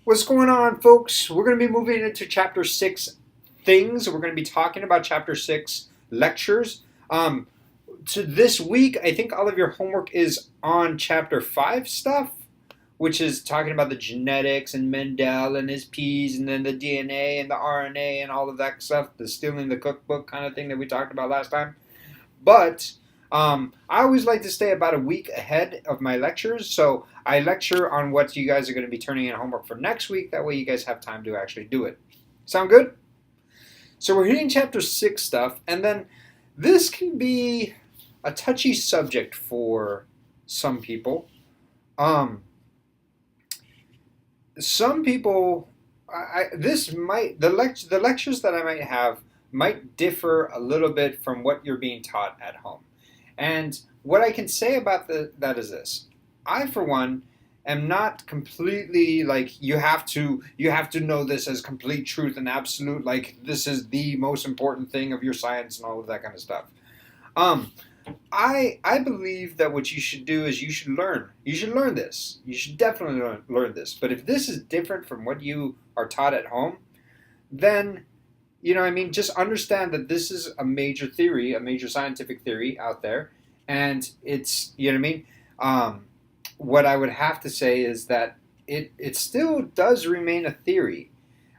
What's going on, folks? We're going to be moving into Chapter 6 things. We're going to be talking about Chapter 6 lectures. So this week, I think all of your homework is on Chapter 5 stuff, which is talking about the genetics and Mendel and his P's and then the DNA and the RNA and all of that stuff, the stealing the cookbook kind of thing that we talked about last time. But I always like to stay about a week ahead of my lectures, so I lecture on what you guys are going to be turning in homework for next week. That way, you guys have time to actually do it. Sound good? So we're hitting chapter 6 stuff, and then this can be a touchy subject for some people. Some people, the lectures that I might have might differ a little bit from what you're being taught at home. And what I can say about that is this: I, for one, am not completely like you have to know this as complete truth and absolute, like this is the most important thing of your science and all of that kind of stuff. Um, I believe that what you should do is you should learn. You should learn this. You should definitely learn this. But if this is different from what you are taught at home, then just understand that this is a major theory, a major scientific theory out there, and it's what I would have to say is that it still does remain a theory.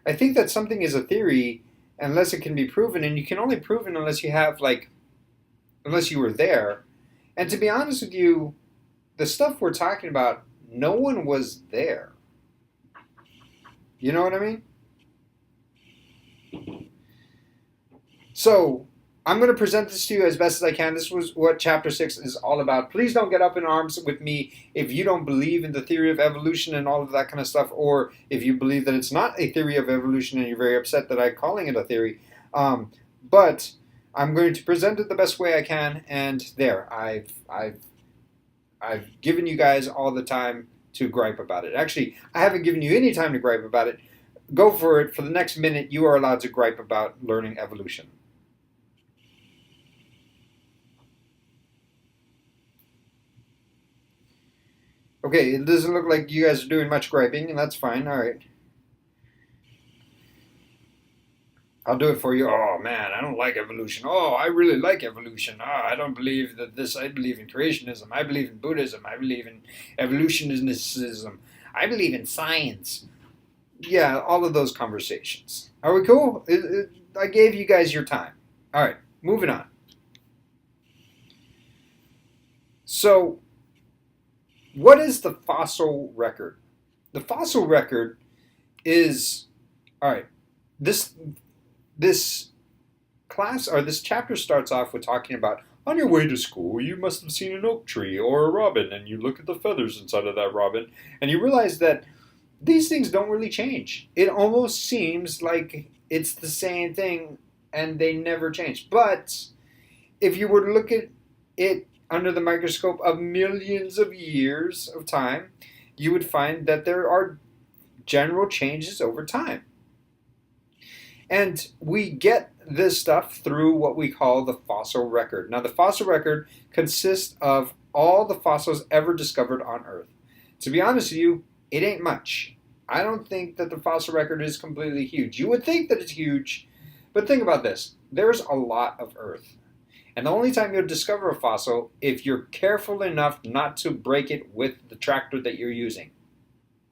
I think that something is a theory unless it can be proven, and you can only prove it unless you have unless you were there. And to be honest with you, the stuff we're talking about, no one was there. You know what I mean? So I'm going to present this to you as best as I can. This was what Chapter 6 is all about. Please don't get up in arms with me if you don't believe in the theory of evolution and all of that kind of stuff, or if you believe that it's not a theory of evolution and you're very upset that I'm calling it a theory. But I'm going to present it the best way I can, and there, I've given you guys all the time to gripe about it. Actually, I haven't given you any time to gripe about it. Go for it. For the next minute, you are allowed to gripe about learning evolution. Okay, it doesn't look like you guys are doing much griping, and that's fine. All right. I'll do it for you. Oh man, I don't like evolution. Oh, I really like evolution. I don't believe that this. I believe in creationism. I believe in Buddhism. I believe in evolutionism. I believe in science. Yeah, all of those conversations. Are we cool? I gave you guys your time. All right, moving on. So, what is the fossil record? The fossil record is all right. This this class or this chapter starts off with talking about on your way to school you must have seen an oak tree or a robin, and you look at the feathers inside of that robin and you realize that these things don't really change. It almost seems like it's the same thing and they never change. But if you were to look at it under the microscope of millions of years of time, you would find that there are general changes over time. And we get this stuff through what we call the fossil record. Now, the fossil record consists of all the fossils ever discovered on Earth. To be honest with you, it ain't much. I don't think that the fossil record is completely huge. You would think that it's huge, but think about this. There's a lot of Earth. And the only time you'll discover a fossil if you're careful enough not to break it with the tractor that you're using,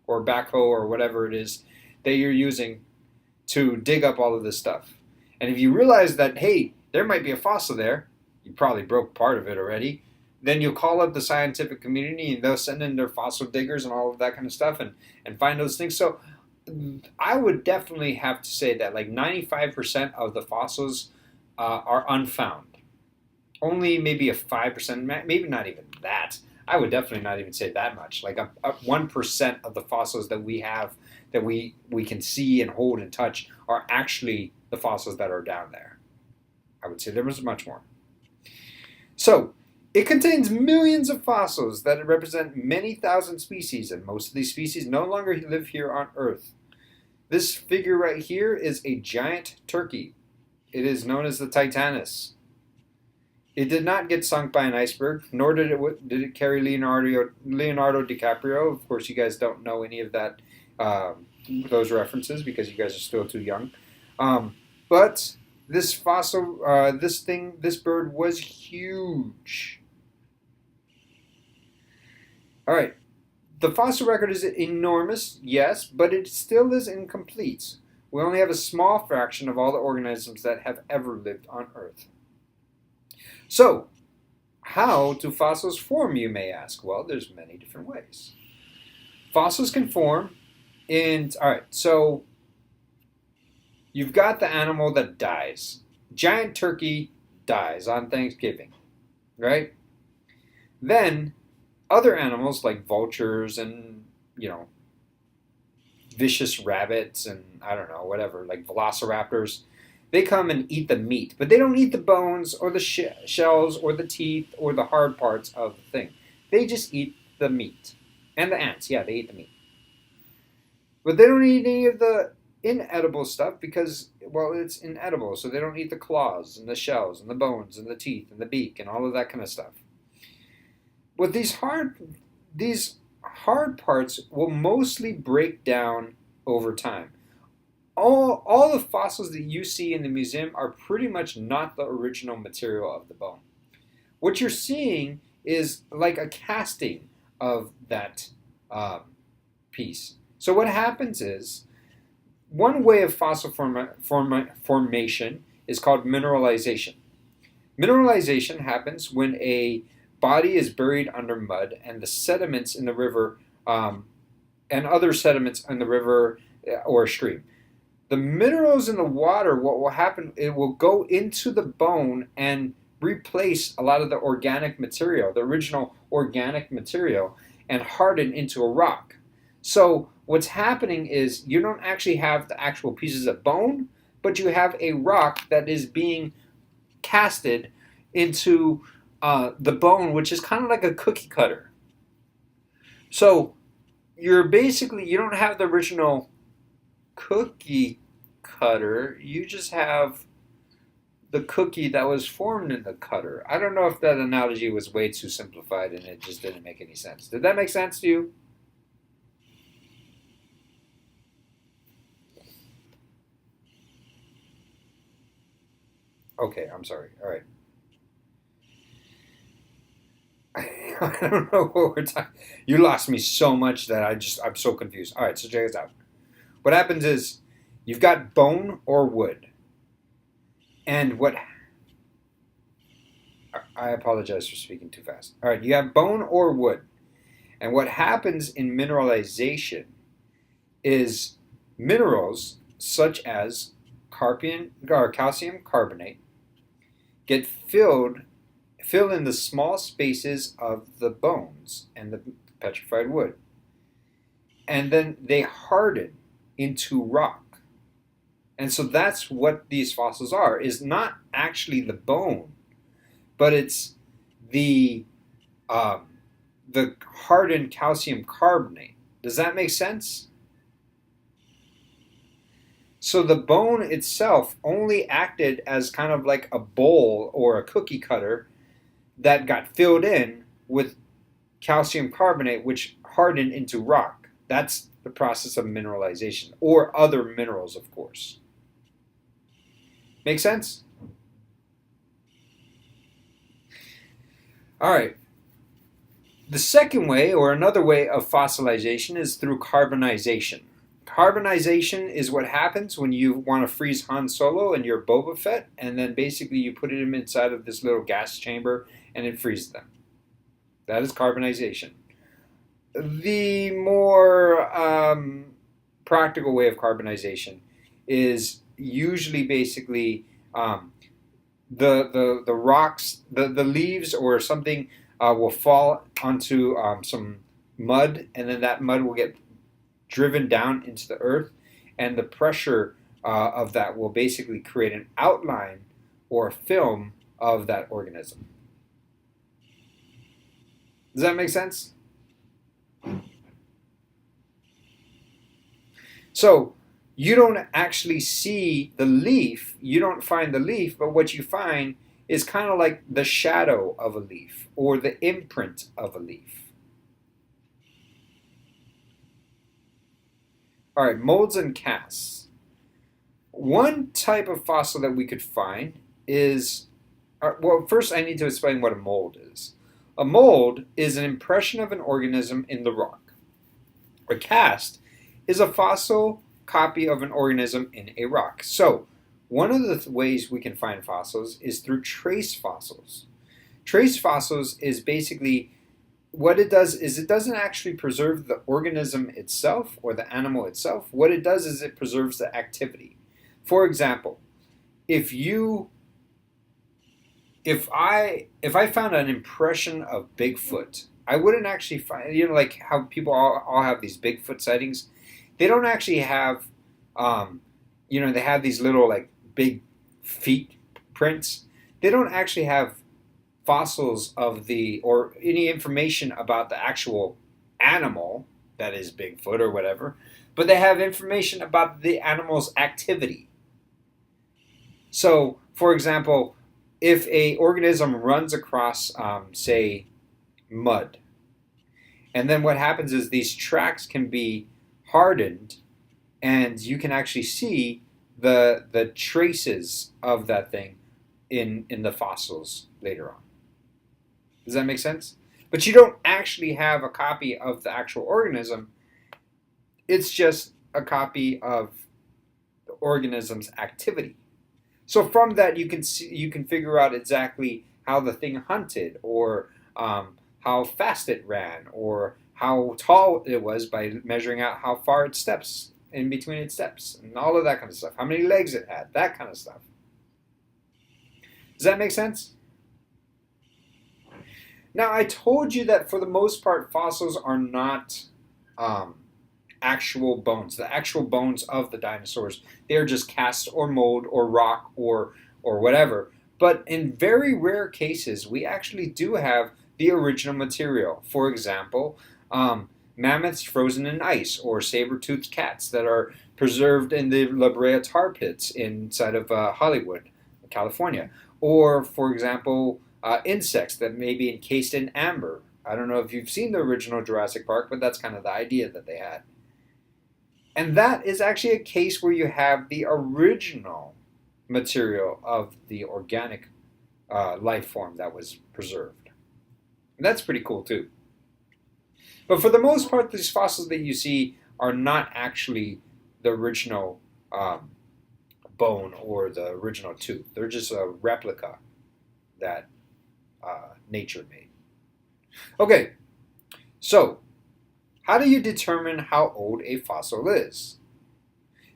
or backhoe, or whatever it is that you're using to dig up all of this stuff. And if you realize that, hey, there might be a fossil there, you probably broke part of it already, then you'll call up the scientific community and they'll send in their fossil diggers and all of that kind of stuff and find those things. So I would definitely have to say that like 95% of the fossils are unfound. Only maybe a 5%, maybe not even that. I would definitely not even say that much. Like a 1% of the fossils that we have that we can see and hold and touch are actually the fossils that are down there. I would say there was much more. So it contains millions of fossils that represent many thousand species, and most of these species no longer live here on Earth. This figure right here is a giant turkey. It is known as the Titanus. It did not get sunk by an iceberg, nor did it carry Leonardo DiCaprio. Of course, you guys don't know any of that those references because you guys are still too young. But this fossil, this bird was huge. All right. The fossil record is enormous, yes, but it still is incomplete. We only have a small fraction of all the organisms that have ever lived on Earth. So, how do fossils form, you may ask? Well, there's many different ways. Fossils can form all right, so you've got the animal that dies. Giant turkey dies on Thanksgiving, right? Then other animals like vultures and, vicious rabbits and I don't know, whatever, like velociraptors, they come and eat the meat, but they don't eat the bones or the shells or the teeth or the hard parts of the thing. They just eat the meat. And the ants, yeah, they eat the meat. But they don't eat any of the inedible stuff because, well, it's inedible, so they don't eat the claws and the shells and the bones and the teeth and the beak and all of that kind of stuff. But these hard parts will mostly break down over time. All the fossils that you see in the museum are pretty much not the original material of the bone. What you're seeing is like a casting of that piece. So what happens is, one way of fossil formation is called mineralization. Mineralization happens when a body is buried under mud and the sediments in the river and other sediments in the river or stream. The minerals in the water, what will happen, it will go into the bone and replace a lot of the organic material, the original organic material, and harden into a rock. So what's happening is you don't actually have the actual pieces of bone, but you have a rock that is being casted into the bone, which is kind of like a cookie cutter. So you don't have the original cookie cutter, you just have the cookie that was formed in the cutter. I don't know if that analogy was way too simplified and it just didn't make any sense. Did that make sense to you? Okay, I'm sorry. All right. I don't know what we're talking. You lost me so much that I'm so confused. All right, so check this out. What happens is you've got bone or wood, and what I apologize for speaking too fast. All right, you have bone or wood, and what happens in mineralization is minerals such as calcium carbonate get fill in the small spaces of the bones and the petrified wood. And then they harden into rock. And so that's what these fossils are, is not actually the bone, but it's the um, the hardened calcium carbonate. Does that make sense? So the bone itself only acted as kind of like a bowl or a cookie cutter that got filled in with calcium carbonate, which hardened into rock. That's the process of mineralization, or other minerals, of course. Make sense? All right. The second way, or another way of fossilization, is through carbonization. Carbonization is what happens when you want to freeze Han Solo and your Boba Fett, and then basically you put him inside of this little gas chamber and it freezes them. That is carbonization. The more practical way of carbonization is usually basically the rocks, the leaves or something will fall onto some mud, and then that mud will get driven down into the earth, and the pressure of that will basically create an outline or film of that organism. Does that make sense? So you don't actually see the leaf, you don't find the leaf, but what you find is kind of like the shadow of a leaf or the imprint of a leaf. All right, molds and casts. One type of fossil that we could find is, well, first I need to explain what a mold is. A mold is an impression of an organism in the rock. A cast is a fossil copy of an organism in a rock. So, one of the ways we can find fossils is through trace fossils. Trace fossils is basically what it does is it doesn't actually preserve the organism itself or the animal itself. What it does is it preserves the activity. For example, if I found an impression of Bigfoot, I wouldn't actually find, like how people all have these Bigfoot sightings. They don't actually have, they have these little like big feet prints. They don't actually have fossils of or any information about the actual animal that is Bigfoot or whatever, but they have information about the animal's activity. So, for example, if a organism runs across, say, mud, and then what happens is these tracks can be hardened, and you can actually see the traces of that thing in the fossils later on. Does that make sense? But you don't actually have a copy of the actual organism. It's just a copy of the organism's activity. So from that, you can figure out exactly how the thing hunted, or how fast it ran, or how tall it was by measuring out how far it steps in between its steps, and all of that kind of stuff. How many legs it had, that kind of stuff. Does that make sense? Now, I told you that for the most part, fossils are not actual bones, the actual bones of the dinosaurs. They are just cast or mold or rock or whatever. But in very rare cases, we actually do have the original material. For example, mammoths frozen in ice, or saber-toothed cats that are preserved in the La Brea tar pits inside of Hollywood, California. Or, for example, insects that may be encased in amber. I don't know if you've seen the original Jurassic Park, but that's kind of the idea that they had. And that is actually a case where you have the original material of the organic life form that was preserved. And that's pretty cool too. But for the most part, these fossils that you see are not actually the original bone or the original tooth. They're just a replica that nature made. Okay, so how do you determine how old a fossil is?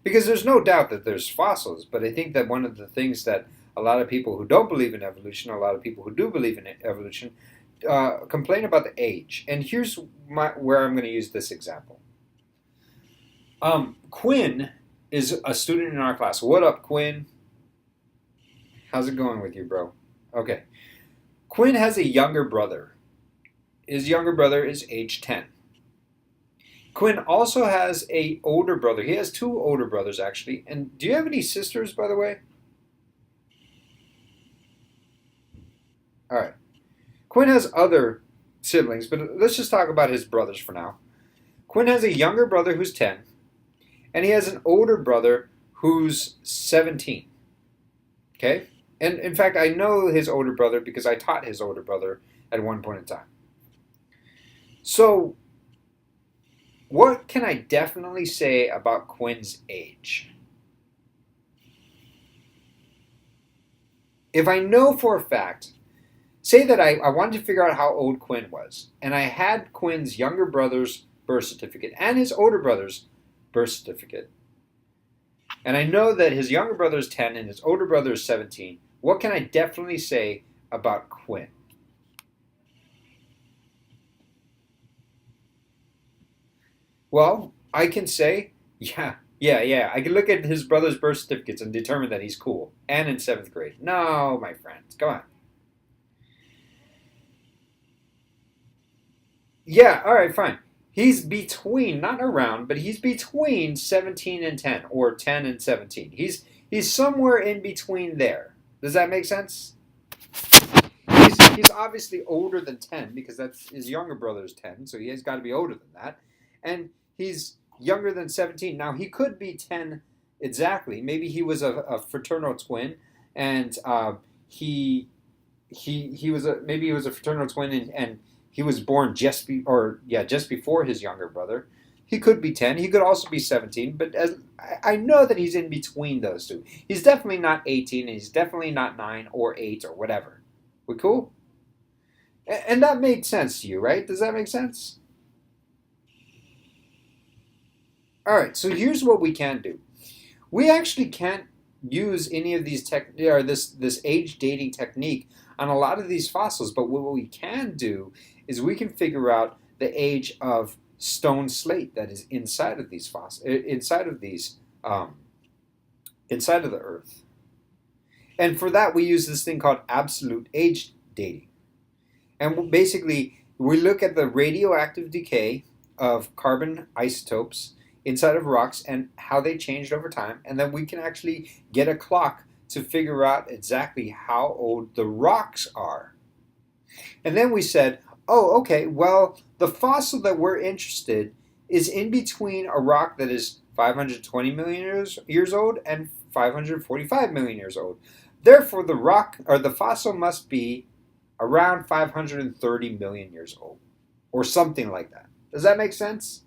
Because there's no doubt that there's fossils, but I think that one of the things that a lot of people who don't believe in evolution, a lot of people who do believe in evolution, complain about the age. And here's where I'm going to use this example. Quinn is a student in our class. What up, Quinn? How's it going with you, bro? Okay. Quinn has a younger brother. His younger brother is age 10. Quinn also has an older brother. He has two older brothers, actually. And do you have any sisters, by the way? All right. Quinn has other siblings, but let's just talk about his brothers for now. Quinn has a younger brother who's 10, and he has an older brother who's 17. Okay? And in fact, I know his older brother because I taught his older brother at one point in time. So, what can I definitely say about Quinn's age? If I know for a fact, say that I wanted to figure out how old Quinn was, and I had Quinn's younger brother's birth certificate and his older brother's birth certificate, and I know that his younger brother is 10 and his older brother is 17, what can I definitely say about Quinn? Well, I can say, yeah. I can look at his brother's birth certificates and determine that he's cool and in 7th grade. No, my friends, come on. Yeah, all right, fine. He's between, not around, but he's between 17 and 10, or 10 and 17. He's somewhere in between there. Does that make sense? He's obviously older than 10 because that's his younger brother's 10, so he has got to be older than that. And he's younger than 17. Now, he could be 10 exactly. Maybe he was a fraternal twin, and he was a maybe he was a fraternal twin, and he was born just before his younger brother. He could be 10. He could also be 17. But as I know that he's in between those two. He's definitely not 18, and he's definitely not 9 or 8 or whatever. We cool? And that made sense to you, right? Does that make sense? All right. So here's what we can do. We actually can't use any of these this age dating technique on a lot of these fossils, but what we can do is we can figure out the age of stone slate that is inside of these fossils, um, inside of the Earth. And for that, we use this thing called absolute age dating. And basically, we look at the radioactive decay of carbon isotopes inside of rocks and how they changed over time. And then we can actually get a clock to figure out exactly how old the rocks are. And then we said, oh, okay, well, the fossil that we're interested is in between a rock that is 520 million years old and 545 million years old. Therefore, the rock or the fossil must be around 530 million years old or something like that. Does that make sense?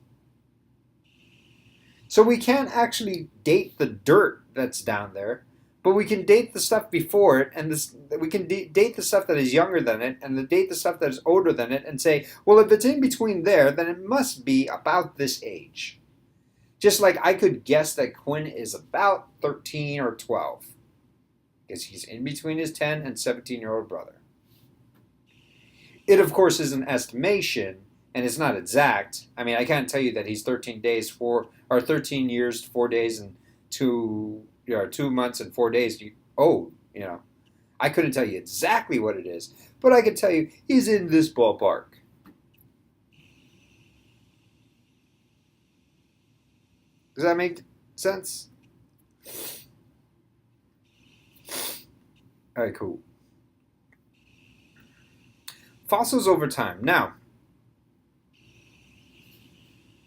So we can't actually date the dirt that's down there, but we can date the stuff before it, and we can date the stuff that is younger than it, and date the stuff that is older than it, and say, well, if it's in between there, then it must be about this age. Just like I could guess that Quinn is about 13 or 12, because he's in between his 10 and 17-year-old brother. It, of course, is an estimation, and it's not exact. I mean, I can't tell you that he's 13 years, 4 days, and 2 months and 4 days. I couldn't tell you exactly what it is, but I can tell you he's in this ballpark. Does that make sense? All right, cool. Fossils over time. Now,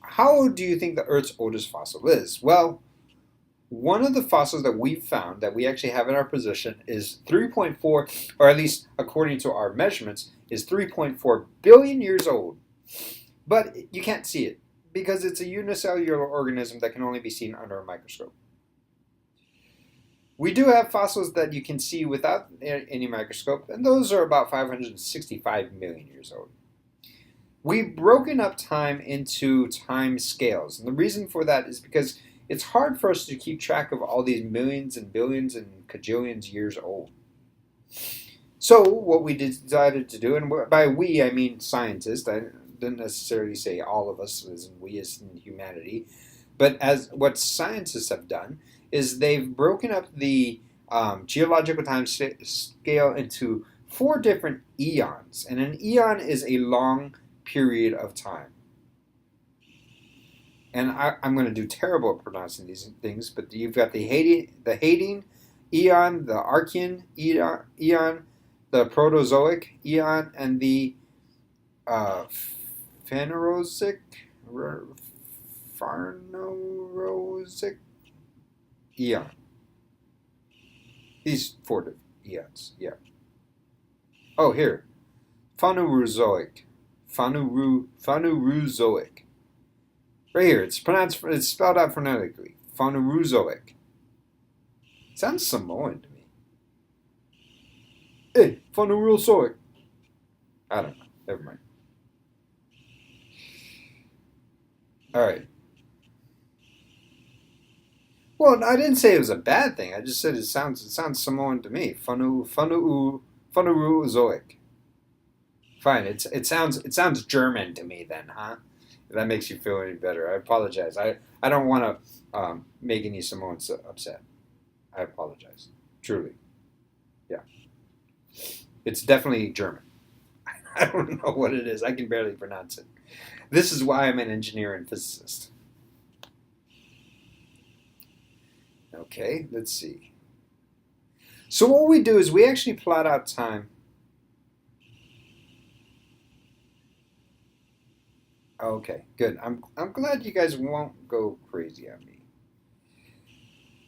how old do you think the Earth's oldest fossil is? Well, one of the fossils that we've found that we actually have in our possession is 3.4, or at least according to our measurements, is 3.4 billion years old. But you can't see it because it's a unicellular organism that can only be seen under a microscope. We do have fossils that you can see without any microscope, and those are about 565 million years old. We've broken up time into time scales, and the reason for that is because it's hard for us to keep track of all these millions and billions and cajillions years old. So what we decided to do, and by we I mean scientists, I didn't necessarily say all of us as in we as in humanity, but as what scientists have done is they've broken up the geological time scale into 4 different eons, and an eon is a long period of time. And I'm going to do terrible at pronouncing these things, but you've got the Hadean eon, the Archean eon, the Proterozoic eon, and the Phanerozoic eon. These 4 different eons, yeah. Oh, here, Phanerozoic. Phanerozoic. Right here, it's spelled out phonetically. Phanerozoic. Sounds Samoan to me. Hey, Phanerozoic. I don't know. Never mind. All right. Well, I didn't say it was a bad thing. I just said it sounds Samoan to me. Phanerozoic. Fine. It sounds German to me then, huh? If that makes you feel any better, I apologize. I don't want to make any Samoans upset. I apologize. Truly. Yeah. It's definitely German. I don't know what it is. I can barely pronounce it. This is why I'm an engineer and physicist. Okay, let's see. So what we do is we actually plot out time. Oh, okay, good. I'm glad you guys won't go crazy on me.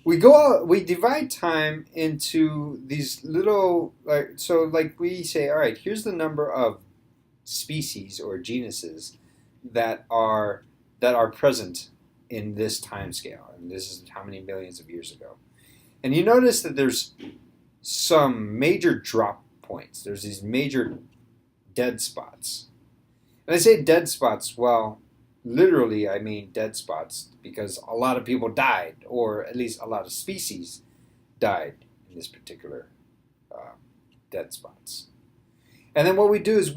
We divide time into these little, like we say, all right, here's the number of species or genuses that are present in this time scale, and this is how many millions of years ago. And you notice that there's some major drop points. There's these major dead spots. And I say dead spots, well, literally I mean dead spots because a lot of people died, or at least a lot of species died in this particular uh, dead spots. And then what we do is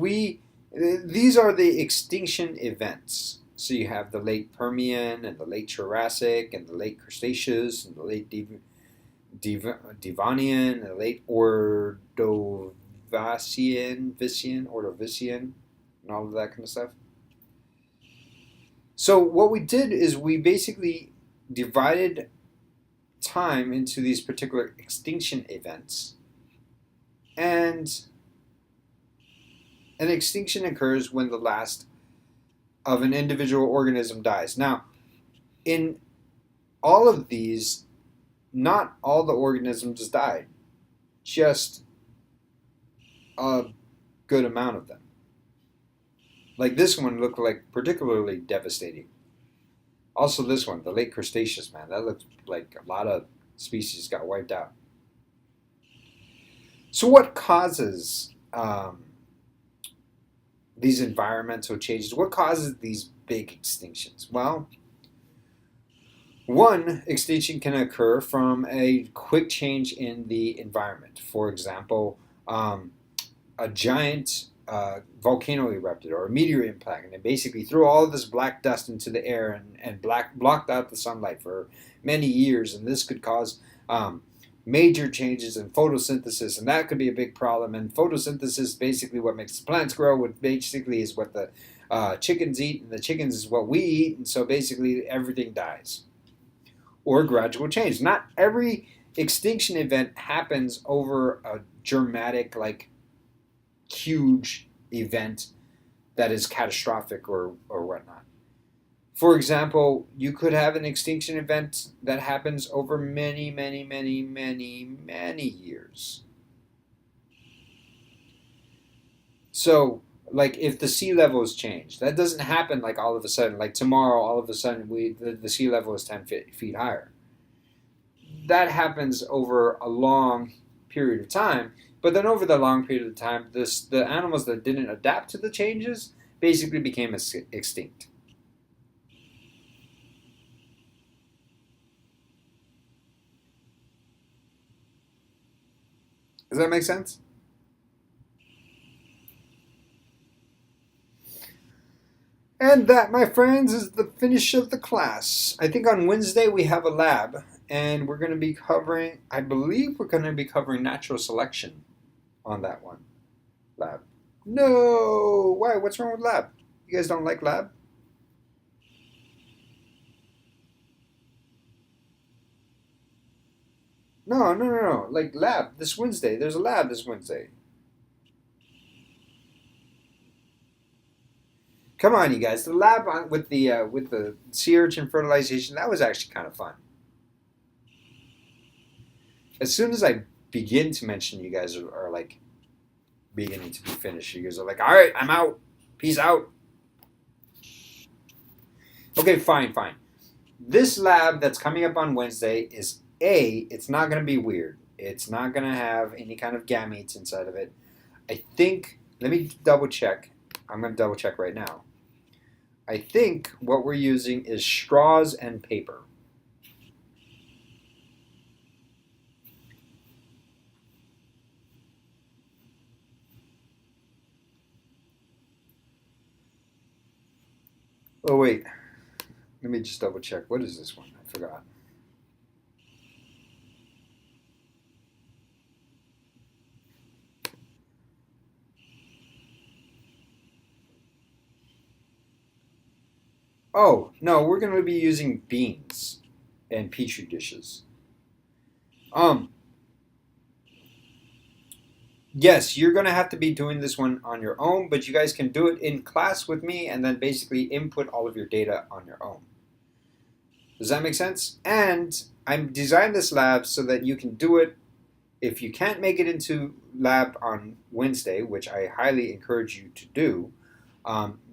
these are the extinction events. So you have the late Permian and the late Jurassic and the late Cretaceous and the late Devonian and the late Ordovician, and all of that kind of stuff. So what we did is we basically divided time into these particular extinction events, and an extinction occurs when the last of an individual organism dies. Now, in all of these, not all the organisms died, just a good amount of them. Like this one looked like particularly devastating. Also, this one, the late Cretaceous, man, that looked like a lot of species got wiped out. So, what causes these environmental changes? What causes these big extinctions? Well, one extinction can occur from a quick change in the environment. For example, a giant volcano erupted or a meteor impact, and it basically threw all of this black dust into the air and blocked out the sunlight for many years, and this could cause major changes in photosynthesis, and that could be a big problem. And photosynthesis, basically what makes plants grow, what basically is what the chickens eat, and the chickens is what we eat, and so basically everything dies. Or gradual change. Not every extinction event happens over a dramatic, like huge event that is catastrophic or whatnot. For example, you could have an extinction event that happens over many, many, many, many, many years. So, like if the sea levels change, that doesn't happen like all of a sudden. Like tomorrow, all of a sudden, the sea level is 10 feet higher. That happens over a long period of time. But then over the long period of time, the animals that didn't adapt to the changes basically became extinct. Does that make sense? And that, my friends, is the finish of the class. I think on Wednesday we have a lab, and we're going to be covering, I believe we're going to be covering natural selection on that one. Lab. No! Why? What's wrong with lab? You guys don't like lab? No, no, no, no. Like lab this Wednesday. There's a lab this Wednesday. Come on, you guys. The lab with the sea urchin fertilization, that was actually kind of fun. As soon as I begin to mention, you guys are like beginning to be finished. You guys are like, all right, I'm out. Peace out. Okay, fine, fine. This lab that's coming up on Wednesday is it's not going to be weird. It's not going to have any kind of gametes inside of it. I think, let me double check. I'm going to double check right now. I think what we're using is straws and paper. Oh, wait. Let me just double check. What is this one? I forgot. Oh, no, we're going to be using beans and petri dishes. Um, Yes, you're going to have to be doing this one on your own, but you guys can do it in class with me and then basically input all of your data on your own. Does that make sense? And I'm designed this lab so that you can do it if you can't make it into lab on Wednesday, which I highly encourage you to do.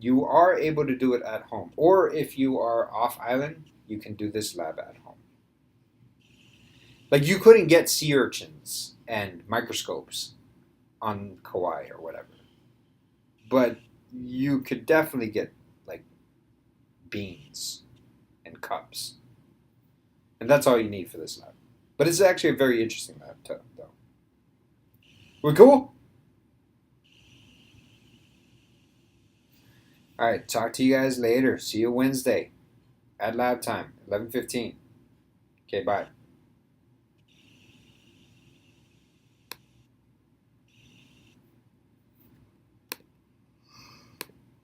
You are able to do it at home. Or if you are off island, you can do this lab at home. Like you couldn't get sea urchins and microscopes on Kauai or whatever. But you could definitely get like beans and cups. And that's all you need for this lab. But it's actually a very interesting lab, though. We cool? All right, talk to you guys later. See you Wednesday at lab time, 11:15. Okay, bye.